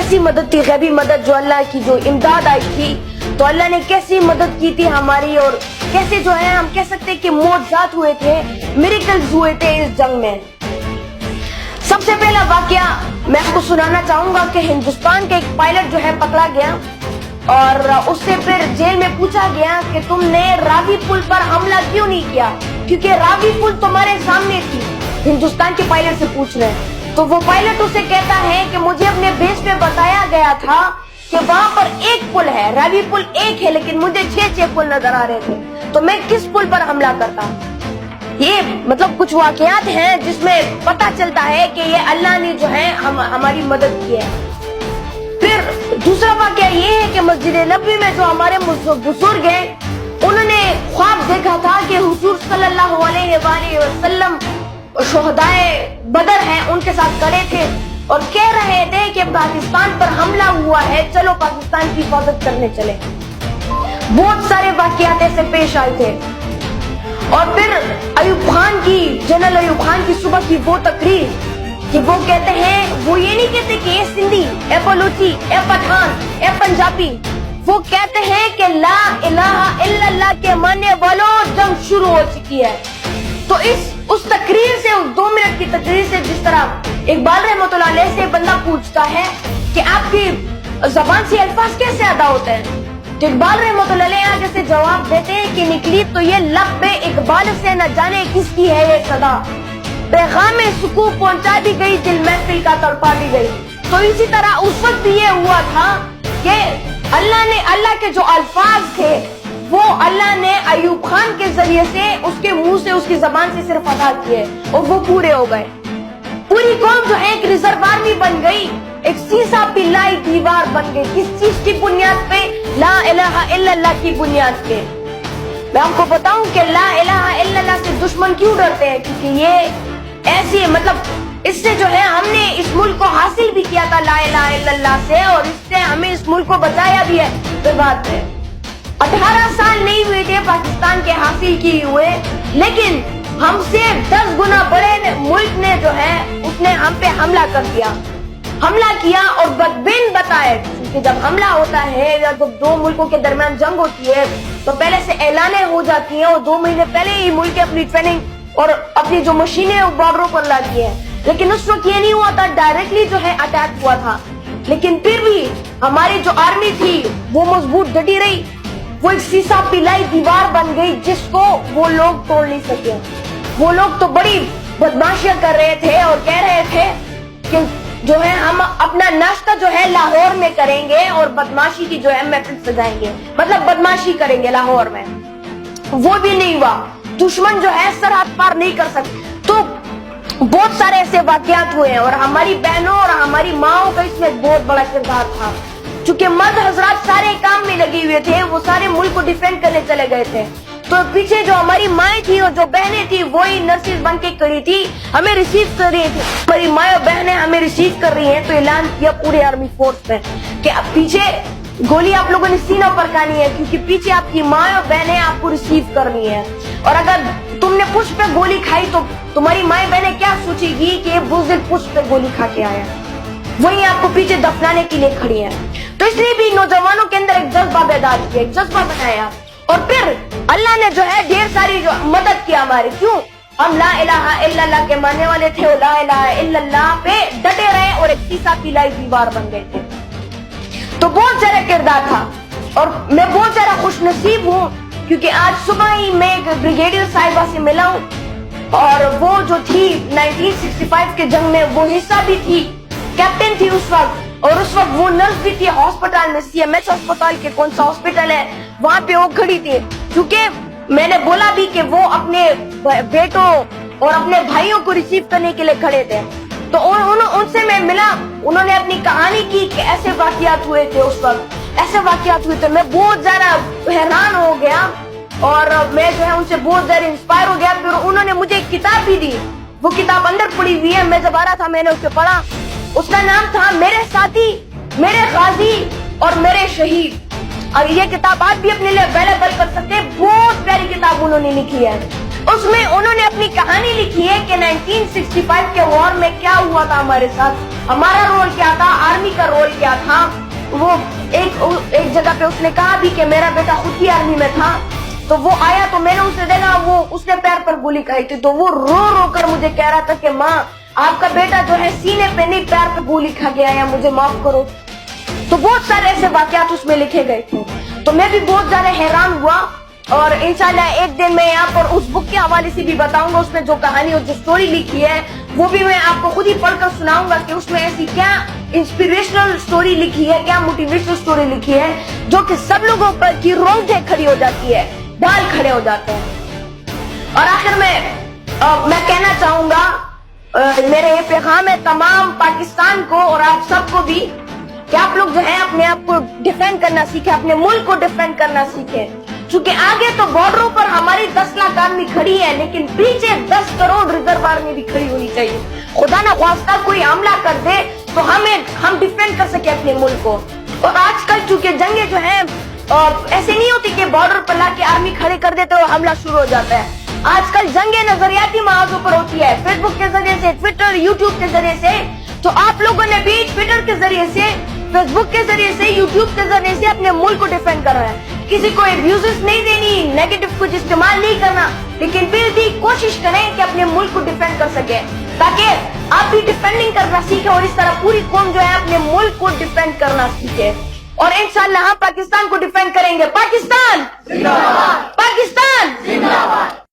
कैसी मदद थी, गैबी मदद जो अल्लाह की जो इमदाद आई थी, तो अल्लाह ने कैसी मदद की थी हमारी, और कैसे जो है हम कह सकते हैं कि मौजज़ात हुए थे, मिरेकल्स हुए थे इस जंग में। सबसे पहला वाकया मैं आपको सुनाना चाहूंगा कि हिंदुस्तान का एक पायलट जो है पकड़ा गया और उससे फिर जेल में पूछा गया कि तुमने रावी पुल पर हमला क्यों नहीं किया, क्योंकि रावी पुल तुम्हारे सामने थी। हिंदुस्तान के पायलट से पूछ रहे हैं, तो वो पायलट उसे कहता है कि मुझे अपने बेस पे बताया गया था कि वहाँ पर एक पुल है, रावी पुल एक है, लेकिन मुझे 6 पुल नजर आ रहे थे, तो मैं किस पुल पर हमला करता। ये मतलब कुछ वाकयात हैं जिसमें पता चलता है कि ये अल्लाह ने जो है हमारी मदद की है। फिर दूसरा वाकया ये है कि मस्जिद नबवी में जो हमारे बुजुर्ग हैं, उन्होंने ख्वाब देखा था कि हुजूर सल्लल्लाहु अलैहि वसल्लम शोहदाए बदर हैं उनके साथ खड़े थे और कह रहे थे कि पाकिस्तान पर हमला हुआ है, चलो पाकिस्तान की हिफाजत करने चले। बहुत सारे वाकयात ऐसे पेश आए थे। और फिर अयूब खान की, जनरल अयूब खान की सुबह की वो तकरीर कि वो कहते हैं, वो ये नहीं कहते कि ये सिंधी, ए बलूची, ए पठान, ए पंजाबी, वो कहते हैं कि ला इलाहा इल्लल्लाह के मानने वालों जंग शुरू हो चुकी है। तो उस तकरीर से, उस 2 मिनट की तकरीर से, जिस तरह इकबाल रहमतुल्लाह अलैह से बंदा पूछता है कि आपकी जबान से अल्फाज कैसे अदा होते हैं, तो इकबाल रहमतुल्लाह अलैह आगे से जवाब देते हैं कि निकली तो ये लब पे इकबाल से न जाने किसकी है ये सदा, पैगाम सुकून पहुंचा दी गई, दिल महफिल का तड़पा दी गई। तो इसी तरह उस वक्त भी ये हुआ था कि अल्लाह के जो अल्फाज थे वो अल्लाह ने अयूब खान के जरिए से उसके मुंह से, उसकी जबान से सिर्फ अदा किए और वो पूरे हो गए। पूरी कौम जो है एक रिजर्व आर्मी बन गई, एक सीसा पिल्लाई दीवार बन गई। किस चीज की बुनियाद पे? ला इलाहा इल्लल्लाह की बुनियाद पे। मैं आपको बताऊं कि ला इलाहा इल्लल्लाह से दुश्मन क्यों डरते हैं, क्योंकि ये ऐसी, मतलब इससे जो है हमने इस मुल्क को हासिल भी किया था ला इलाहा इल्लल्लाह से, और इससे हमें इस मुल्क को बचाया भी है। फिर बात है 18 साल नहीं हुए थे पाकिस्तान के हासिल किए हुए, लेकिन हमसे 10 गुना बड़े मुल्क ने जो है उसने हम पे हमला कर दिया, हमला किया और बदबिन बताए। क्योंकि जब हमला होता है या जब 2 मुल्कों के दरमियान जंग होती है तो पहले से ऐलानें हो जाती हैं और 2 महीने पहले ही मुल्क अपनी ट्रेनिंग और अपनी जो मशीनें बॉर्डरों पर लाती है। लेकिन उस वक्त ये नहीं हुआ था, डायरेक्टली जो है अटैक हुआ था। लेकिन फिर भी हमारी जो आर्मी थी वो मजबूत डटी रही, वो एक सीसा पिलाई दीवार बन गई जिसको वो लोग तोड़ नहीं सके। वो लोग तो बड़ी बदमाशियां कर रहे थे और कह रहे थे कि जो है हम अपना नाश्ता जो है लाहौर में करेंगे और बदमाशी की जो है महफिल सजाएंगे, मतलब बदमाशी करेंगे लाहौर में। वो भी नहीं हुआ, दुश्मन जो है सरहद पार नहीं कर सकते। तो बहुत सारे ऐसे वाकयात हुए हैं और हमारी बहनों और हमारी माओं का इसमें बहुत बड़ा किरदार था। चूंकि मर्द हजरात सारे काम में लगे हुए थे, वो सारे मुल्क को डिफेंड करने चले गए थे, तो पीछे जो हमारी माएँ थी और जो बहनें थी वही नर्सिस बन के खड़ी थी, हमें रिसीव कर रही थी। हमारी माएँ और बहनें हमें रिसीव कर रही हैं, तो ऐलान किया पूरे आर्मी फोर्स में कि अब पीछे गोली आप लोगों ने सीना पर खानी है, क्योंकि पीछे आपकी माँ और बहनें आपको रिसीव करनी है। और अगर तुमने पुष्प पे गोली खाई तो तुम्हारी माँ बहनें क्या सोचेगी कि ये बुज़दिल पुष्प पे गोली खा के आया, वही आपको पीछे दफनाने के लिए खड़ी है। तो इसलिए भी नौजवानों के अंदर एक जज्बा बेदार किया, एक जज्बा बनाया, और फिर अल्लाह ने जो है ढेर सारी जो मदद की हमारी। क्यों? हम ला इलाहा इल्लल्लाह के मानने वाले थे, ला इलाहा इल्लल्लाह पे डटे रहे और एक सीसा पिलाई दीवार बन गए थे। तो बहुत सारा किरदार था और मैं बहुत सारा खुशनसीब हूँ, क्योंकि आज सुबह ही मैं एक ब्रिगेडियर साहिबा से मिला हूँ और वो जो थी 1965 के जंग में वो हिस्सा भी थी, कैप्टन थी उस वक्त, और उस वक्त वो नर्स भी थी हॉस्पिटल में, CMH अस्पताल के कौन सा हॉस्पिटल है वहाँ पे वो खड़ी थी। क्योंकि मैंने बोला भी कि वो अपने बेटों और अपने भाइयों को रिसीव करने के लिए खड़े थे, तो उनसे मैं मिला, उन्होंने अपनी कहानी की कि ऐसे वाकयात हुए थे, उस वक्त ऐसे वाकयात हुए थे। मैं बहुत ज्यादा हैरान हो गया और मैं जो है उनसे बहुत ज्यादा इंस्पायर हो गया। फिर उन्होंने मुझे एक किताब भी दी, वो किताब अंदर पड़ी हुई है, मैं जब आ रहा था मैंने उसे पढ़ा। उसका नाम था मेरे साथी, मेरे गाजी और मेरे शहीद। और ये किताब आप भी अपने लिए अवेलेबल कर सकते हैं, बहुत प्यारी किताब उन्होंने लिखी है। اس میں انہوں نے اپنی کہانی لکھی ہے کہ 1965 کے وار میں کیا ہوا تھا ہمارے ساتھ، ہمارا رول کیا تھا، آرمی کا رول کیا تھا. وہ ایک جگہ پہ اس نے کہا بھی کہ میرا بیٹا خود ہی آرمی میں تھا، تو وہ آیا تو میں نے اسے دیکھا، وہ اس نے پیر پر گولی کھائی تھی، تو وہ رو رو کر مجھے کہہ رہا تھا کہ ماں آپ کا بیٹا جو ہے سینے پہ نہیں پیر پہ گولی کھا گیا ہے، مجھے معاف کرو. تو بہت سارے ایسے واقعات اس میں لکھے گئے تھے. تو میں بھی بہت زیادہ حیران ہوا، اور انشاءاللہ ایک دن میں یہاں پر اس بک کے حوالے سے بھی بتاؤں گا، اس میں جو کہانی اور جو سٹوری لکھی ہے وہ بھی میں آپ کو خود ہی پڑھ کر سناؤں گا کہ اس میں ایسی کیا انسپیریشنل سٹوری لکھی ہے، کیا موٹیویشنل سٹوری لکھی ہے، جو کہ سب لوگوں پر کی رونگٹیں کھڑی ہو جاتی ہے، بال کھڑے ہو جاتے ہیں. اور آخر میں کہنا چاہوں گا، میرے یہ پیغام ہے تمام پاکستان کو اور آپ سب کو بھی، کہ آپ لوگ جو ہے اپنے آپ کو ڈیفینڈ کرنا سیکھیں، اپنے ملک کو ڈیفینڈ کرنا سیکھیں. چونکہ آگے تو بارڈروں پر ہماری 10 لاکھ آرمی کھڑی ہے، لیکن پیچھے 10 کروڑ ریزرو آرمی بھی کھڑی ہونی چاہیے. خدا نہ خواستہ کوئی حملہ کر دے تو ہم ڈیفینڈ کر سکے اپنے ملک کو. اور آج کل چونکہ جنگیں جو ہیں ایسے نہیں ہوتی کہ بارڈر پر لا کے آرمی کھڑے کر دیتے اور حملہ شروع ہو جاتا ہے. آج کل جنگیں نظریاتی محاذوں پر ہوتی ہے، فیس بک کے ذریعے سے، ٹویٹر، یوٹیوب کے ذریعے سے. تو آپ لوگوں نے بھی ٹویٹر کے ذریعے سے، فیس بک کے ذریعے سے، یوٹیوب کے ذریعے سے اپنے ملک کو ڈیفینڈ کرنا ہے. کسی کو ابیوزز نہیں دینی، نیگیٹو کچھ استعمال نہیں کرنا، لیکن پھر بھی کوشش کریں کہ اپنے ملک کو ڈیفینڈ کر سکیں، تاکہ آپ بھی ڈیفینڈنگ کرنا سیکھیں اور اس طرح پوری قوم جو ہے اپنے ملک کو ڈیفینڈ کرنا سیکھے. اور انشاءاللہ ہم پاکستان کو ڈیفینڈ کریں گے. پاکستان زندہ باد! پاکستان زندہ باد!